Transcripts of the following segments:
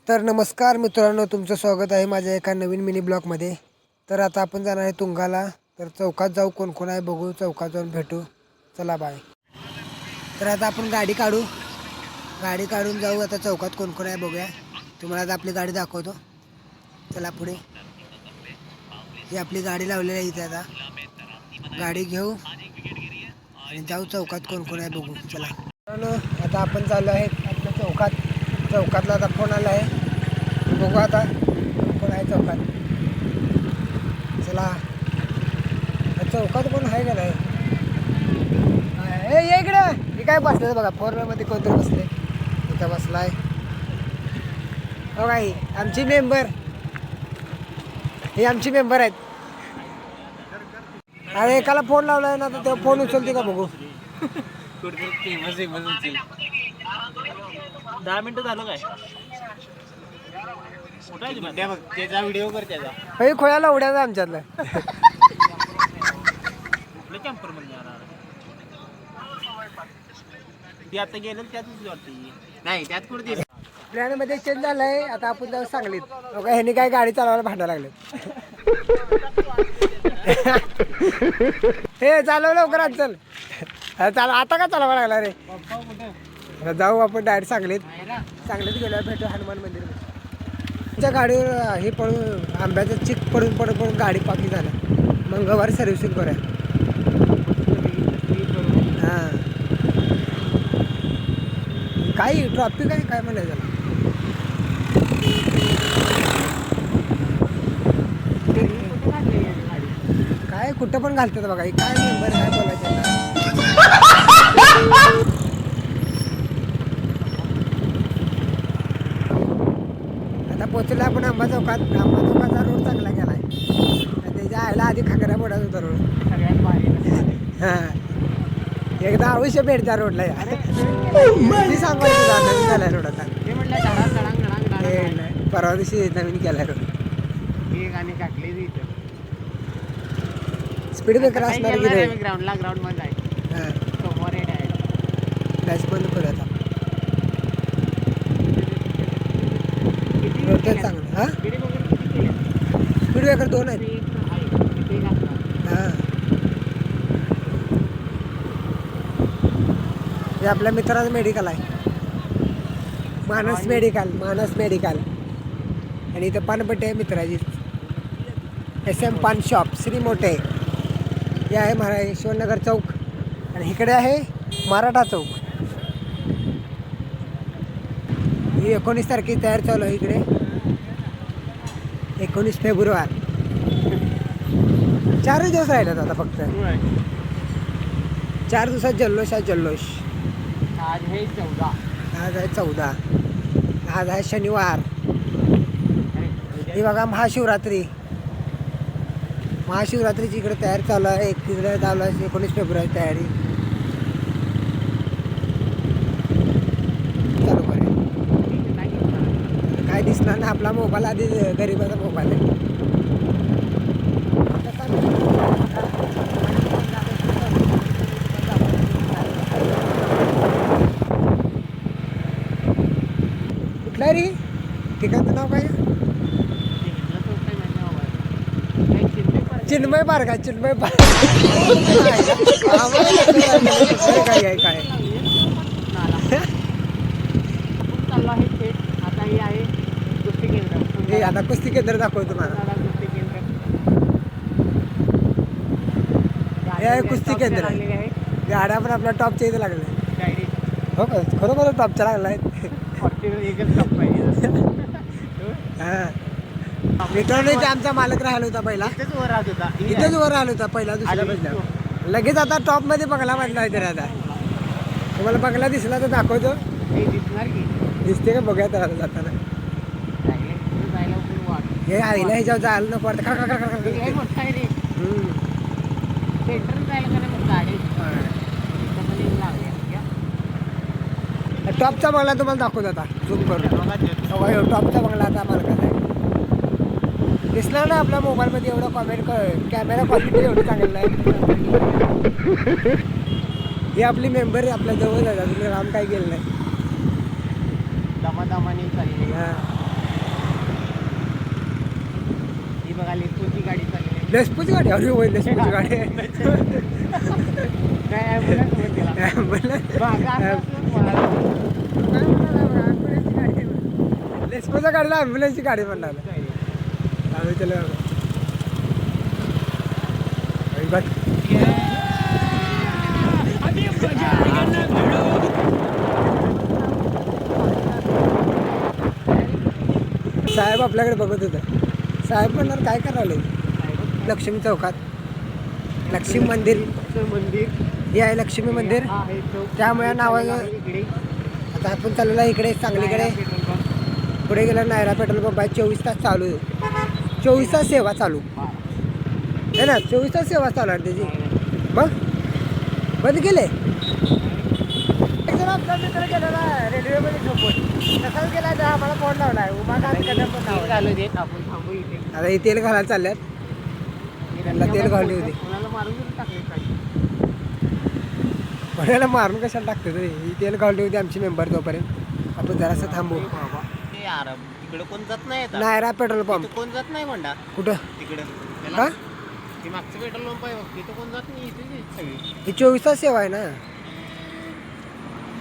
तर नमस्कार मित्रांनो, तुमचं स्वागत आहे माझ्या एका नवीन मिनी ब्लॉगमध्ये. तर आता आपण जाणार आहे तुंगाला. तर चौकात जाऊ, कोण कोण आहे बघू, चौकात जाऊन भेटू. चला बाय. तर आता आपण गाडी काढून जाऊ. आता चौकात कोण कोण आहे बघूया. तुम्हाला आता आपली गाडी दाखवतो. चला पुढे. ही आपली गाडी लावलेली आहे इथे. आता गाडी घेऊ आणि जाऊ चौकात कोण कोण आहे बघू. चला मित्रांनो, आता आपण चाललो आहे आपल्या चौकातला आता फोन आला आहे. बघू आता कोण आहे चौकात. चला चौकात कोण आहे का नाही. ये इकडं. मी काय बसलं बघा, 4व्हीलरमध्ये कोणतरी बसले. इथं बसलाय हो काही आमची मेंबर. हे आमची मेंबर आहेत. अरे एकाला फोन लावला आहे ना, तर तेव्हा फोन उचलते का बघू. 10 मिनिटं झालं काय त्याचा व्हिडिओ कर त्याचा. हे खोयाला उड्याचा आमच्यातलं. कुठलं कॅम्पर म्हणून ती आता गेलं त्यातच वाटते. नाही त्यात कुठे प्लॅनमध्ये चेंज झालं आहे. आता आपण जाऊ सांगलीत. बघा ह्यानी काय गाडी चालवायला भांडायला लागले. हे चालव लवकर चल. चाल आता का चालवा लागला रे. आता जाऊ आपण डायरेक्ट सांगलीत गेल्यावर भेटू हनुमान मंदिर. त्या गाडीवर हे पडून आंब्याचं चिक पडून गाडी पाकी झालं. मंगळवारी सर्व्हिसिंग करूया. हां काही ट्रॉफिक आहे काय म्हणायचं. काय कुठं पण घालतात बघा. हे काय मेंबर काय बोलायचं. आता पोचलो आपण आंबा चौकाचा रोड चांगला गेलाय. त्याच्या आयला आधी खाकऱ्या पडत होता रोड. हां एकदा अवश्य भेट त्या रोडला. मी सांगायचं नवीन केलाय रोड. आता परवा दिवशी नवीन केलाय रोड. स्पीड ब्रेकर असणार की रे. ग्राउंड मध्ये आहे. हां समोर आहे. फ्लॅश बंद करू आता. रोड तर चांगलं. हां स्पीड ब्रेकर 2 आहेत. हां हे आपल्या मित्राचं मेडिकल आहे. मानस मेडिकल. आणि इथं पानपट्टी आहे मित्राची. SM पान शॉप श्री मोठे. हे आहे शिवनगर चौक. आणि इकडे आहे मराठा चौक. ही 19 तारखेची तयार चालू आहे इकडे. 19 फेब्रुवारी. 4 दिवस राहिलेत आता फक्त. 4 दिवसात जल्लोष. आज आहे 14. आज आहे शनिवार. ही बघा महाशिवरात्रीची इकडे तयारी चालू आहे. 31 चालू आहे. 19 फेब्रुवारी तयारी चालू करेल. काय दिसणार ना. आपला मोबाईल आधी गरीबाचा मोबाईल आहे. कुठला रे ठिकाणचं नाव काय. चिन्मय पार्क आहे. काय आता कुस्ती केंद्र दाखवतो तुम्हाला. हे आहे कुस्ती केंद्र. गाड्या पण आपल्या टॉपच्या इथे लागल्या. हो का खरोखर टॉपच्या लागला आहे. हां मित्रांनो इथे आमचा मालक राहिला होता पहिला. इथेच वर राहिला होता पहिला दुसऱ्या मजल्यावर. लगेच आता टॉपमध्ये बंगला बांधला आहे. तर आता तुम्हाला बंगला दिसला तर दाखवतो. दिसते का बघूया तर जाताना. हे आईला ह्याच्यावर जायला नको वाटतं. टॉपचा बंगला तुम्हाला दाखवतो आता झूम करून. टॉपचा बंगला आता मालकाचा आहे. दिसला ना आपल्या मोबाईलमध्ये. एवढं कॅमेरा क्वालिटी एवढं चांगलं आहे. हे आपली मेंबर आहे. आपल्या जवळ जायचं. तुम्ही राम काय केलं नाही. दमादमाने चालली. हां लसपूची गाडी अरे होय लसपूची गाडी लसपूच्या गाडीला ॲम्ब्युलन्सची गाडी म्हणणार त्याला साहेब आपल्याकडे बघत होतं साहेब म्हणणार काय करायला लक्ष्मी चौकात लक्ष्मी मंदिर हे आहे लक्ष्मी मंदिर त्यामुळे नावाचं आता आपण चाललेला इकडे सांगलीकडे पुढे गेला नायरा पेट्रोल पंप आहे 24 तास चालू 24 तास सेवा चालू आहे ना 24 तास सेवा चालू आहे त्याची मग बंद केले एकजण आपला मित्र गेलेला रेल्वेमध्ये झोपून तसाच गेला तर आम्हाला फोन लावला आहे उमाकांत आता हे तेल घालायला चालल्यात त्यांना तेल घालली होती कोणाला मारून कशाला टाकते तरी ही तेल घालली होती आमची मेंबर तोपर्यंत आपण जरासं थांबू तिकडे कोण जात नाही नायरा पेट्रोल पंप कोण जात नाही म्हणा कुठं तिकडे का ती मागचं पेट्रोल पंप आहे तिथं कोण जात नाही इथे सगळी ही 24 तास सेवा आहे ना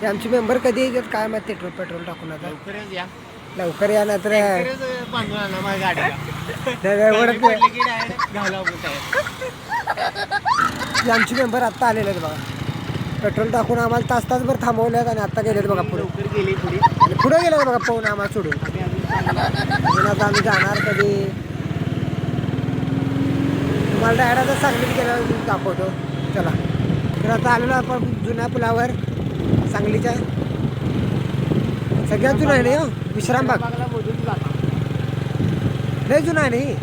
ते आमची मेंबर कधी येतात काय माहिती पेट्रोल टाकून आता लवकरच या लवकर या ना तर बांधून आणा माझ्या गाडीला आमची मेंबर आत्ता आलेले आहेत बघा पेट्रोल टाकून आम्हाला तासभर थांबवल्यात आणि आत्ता गेलेत बघा पुढे गेली पुढे आणि पुढे गेले बघा पाहून आम्हाला सोडून आता आम्ही जाणार कधी तुम्हाला डायरेक्ट आता सांगलीत गेल्यावर दाखवतो चला तर आता आलेलो आपण जुन्या पुलावर सांगलीच्या सगळ्यात जुना आहे नाही हो विश्रामबाग लय जुना आहे नाही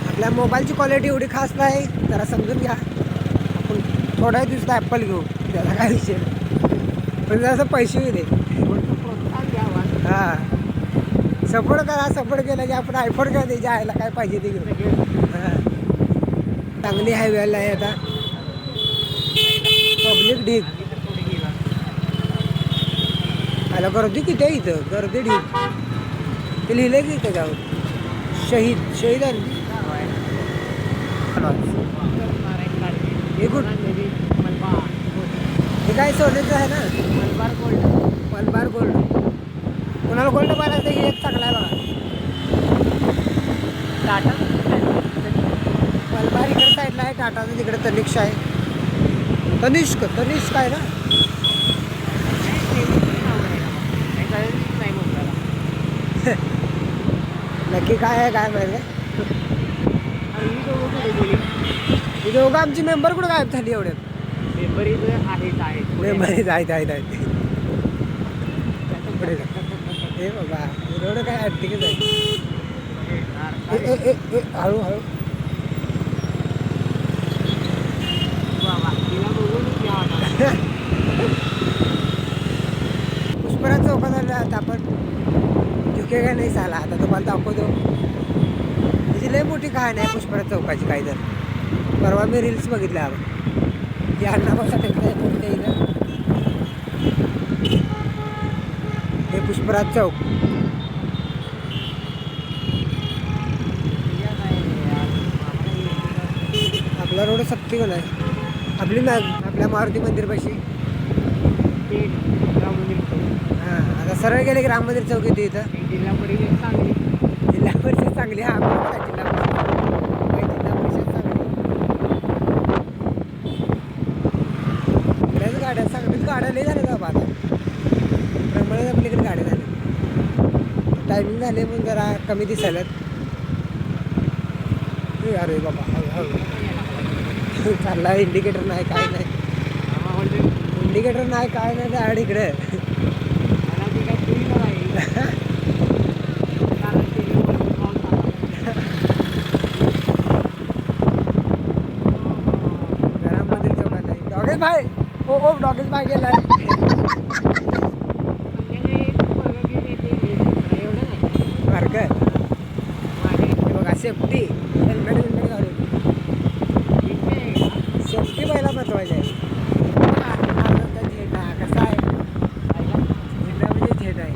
आपल्या मोबाईलची क्वालिटी एवढी खास नाही जरा समजून घ्या आपण थोड्या दिवसात ॲपल घेऊ त्याला काय विषय पण जरासं पैसे होऊ दे हां सपोर्ट करा सपोर्ट केला की आपण आयफोन घ्या द्यायच्या आयला काय पाहिजे ते घेऊ हां चांगली हायवेला आहे आता पब्लिक ढीग आला गर्दी किती आहे इथं गर्दी ढीग ते लिहिलं की त्याच्यावर शहीद आहे हे काय सोन्याचं आहे ना मलबार गोल्ड कोणाला गोल्ड पाहिजे हे एक चांगला आहे बघा टाटा मलबार इकडे साईडला आहे टाटाचं तिकडे तनिष्क आहे तनिष्क आहे ना नक्की काय आहे काय माहिती ही दोघं आमची मेंबर कुठं गायब झाली एवढ्यात मेंबर आहेत हे बाबा एवढं काय ॲक्टिंगच आहे हळूहळू पुष्पराज चौकात आलो आता आपण झुकेगा नाही साला आता तुम्हाला दाखवतो त्याची लय मोठी कहाणी आहे पुष्पराज चौकाची काही तर परवा मी रील्स बघितल्या आपण की अण्णाभाऊसाठी इथं हे पुष्पराज चौक आपला रोड सक्तीगण आहे आपल्या मारुती मंदिरपाशी हां आता सरळ गेले की राम मंदिर चौक येते इथं जिल्हा परिषद चांगली हा जिल्हा परिषद चांगली बऱ्याच गाड्या सांगलीत गाड्या लई झाल्या बाबा आता प्रमाणात आपल्याकडे गाड्या झाल्या टायमिंग झाले म्हणून जरा कमी दिसायलात अरे बाबा हळू चालला इंडिकेटर नाही काय नाही इंडिकेटर नाही काय नाही डायरेक्ट इकडे घरामध्ये चौकात नाही डॉगेश भाई ओ डॉगेश भाई गेलाय बरं बघा सेफ्टी हेल्मेट घालून सेफ्टी पहिला महत्वाची आहे झेंडा कसा आहे झेंडा म्हणजे झेंडा आहे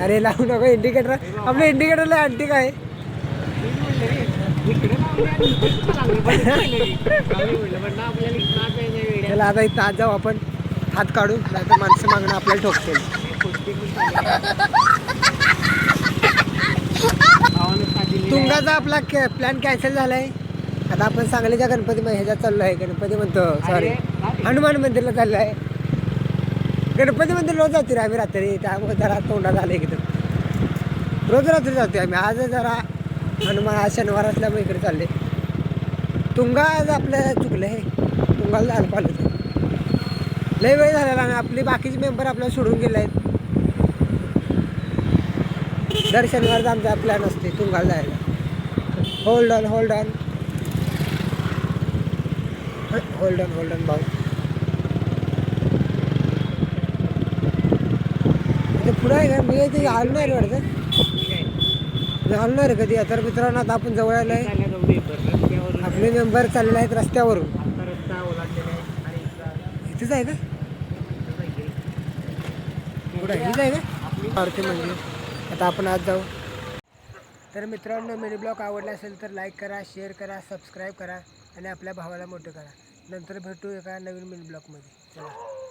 अरे लावू नको इंडिकेटर, आपलं इंडिकेटरला अंटी काय त्याला आता इथं आज जाऊ आपण हात काढून, नाही तर माणसं मागणं आपल्याला ठोकतील. तुंगाचा आपला प्लॅन कॅन्सल झालाय. आता आपण सांगलीच्या गणपती ह्याच्यात चाललो आहे, गणपती म्हणतो सॉरी हनुमान मंदिरला चाललो आहे. गणपती मंदिर रोज जातो रे आम्ही रात्री, त्यामुळे जरा तोंडात आलं एकदम. रोज रात्री जातो आम्ही, आज जरा हनुमान आज शनिवार असल्यामुळे इकडे चालले. तुंगा आज आपलं चुकलं आहे, तुंगाला जायला पाहिलं होतं. लय वेळ झालेला आणि आपली बाकीचे मेंबर आपल्याला सोडून गेले आहेत. दर शनिवारचा आमचा प्लॅन असते तुंगाला जायला. Hold on hold on hold on hold on भाऊ. ते पुढं आहे का? मी इथे आलो नाही रे वाटतं, आलो नाही रे कधी. तर मित्रांनो आता आपण जवळ आलो आहे, आपले मेंबर चाललेले आहेत रस्त्यावरून. इथेच आहे का पुढं? इथेच आहे का आरती मंदिर? आता आपण आज जाऊ. तर मित्रांनो मिनी ब्लॉग आवडला असेल तर लाईक करा, शेअर करा, सबस्क्राईब करा आणि आपल्या भावाला मोठं करा. नंतर भेटू एका नवीन मिनी ब्लॉगमध्ये. चला.